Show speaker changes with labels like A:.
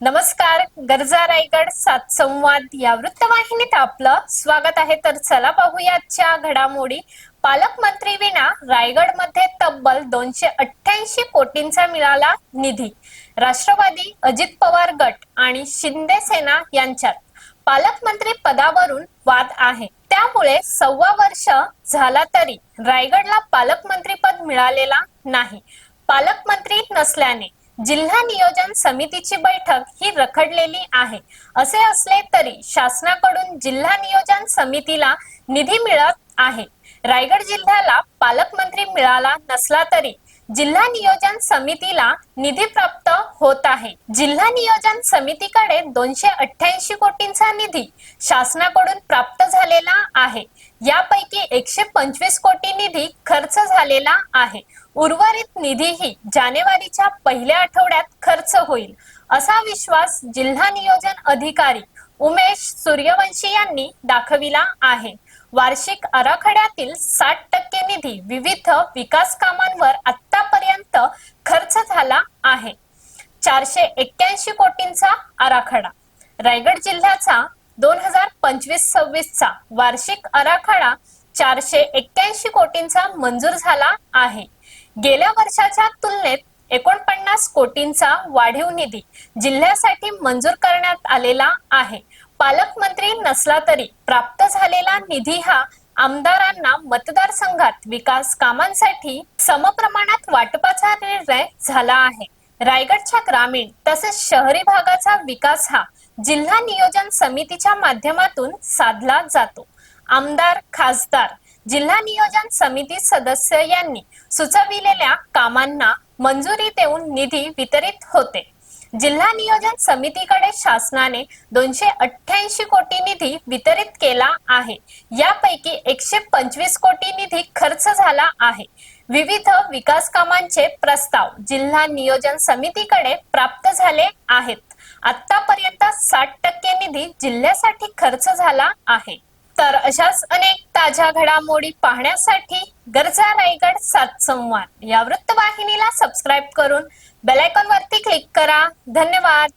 A: नमस्कार. गरजा रायगड सात संवाद या वृत्तवाहिनीत आपलं स्वागत आहे. तर चला पाहूया आजच्या घडामोडी. पालकमंत्री विना रायगडमध्ये तब्बल 288 कोटींचा मिळाला निधी. राष्ट्रवादी, अजित पवार गट आणि शिंदे सेना यांच्यात पालकमंत्री पदावरून वाद आहे. त्यामुळे 1.25 वर्ष झाला तरी रायगडला पालकमंत्री पद मिळालेला नाही. पालकमंत्री नसल्याने जिल्हा नियोजन समितीची बैठक ही रखडलेली आहे. असे असले तरी शासनाकडून जिल्हा नियोजन समितीला निधी मिळत आहे. रायगड जिल्ह्याला पालकमंत्री मिळाला नसला तरी जिल्हा नियोजन समितीला निधी प्राप्त होत आहे. जिल्हा नियोजन समितीकडे 288 कोटींचा निधी शासनाकडून प्राप्त झालेला आहे. यापैकी 125 कोटी निधी खर्च झालेला आहे. उर्वरित निधीही जानेवारीच्या पहिल्या आठवड्यात खर्च होईल असा विश्वास जिल्हा नियोजन अधिकारी उमेश सूर्यवंशी यांनी दाखविला आहे. वार्षिक आराखड्यातील 60% निधी विविध विकास कामांवर आतापर्यंत खर्च झाला आहे. 481 कोटींचा आराखडा. रायगड जिल्ह्याचा 2025-26 चा वार्षिक आराखडा 481 कोटींचा मंजूर झाला आहे. गेल्या वर्षाच्या तुलनेत 49 कोटींचा वाढीव निधी जिल्ह्यासाठी मंजूर करण्यात आलेला आहे. पालकमंत्री नसला तरी प्राप्त झालेला निधी हा आमदारांना मतदारसंघात विकास कामांसाठी समप्रमाणात वाटपाचा निर्णय झाला आहे. रायगडच्या ग्रामीण तसेच शहरी भागाचा विकास हा जिल्हा नियोजन समितीच्या माध्यमातून साधला जातो. आमदार, खासदार, जिल्हा नियोजन समिती सदस्य यांनी सुचविलेल्या कामांना मंजुरी देऊन निधी वितरित होते. जिल्हा नियोजन समितीकडे शासनाने 288 कोटी निधी वितरित केला आहे. यापैकी 125 कोटी निधी खर्च झाला आहे. विविध विकास कामांचे प्रस्ताव जिल्हा नियोजन समितीकडे प्राप्त झाले आहेत. आतापर्यंत 60% निधी जिल्ह्यासाठी खर्च झाला आहे. तर अशाच अनेक ताज्या घडामोडी पाहण्यासाठी गरजा रायगड सात संवाद या वृत्तवाहिनीला सबस्क्राईब करून बेल आयकॉन वरती क्लिक करा. धन्यवाद.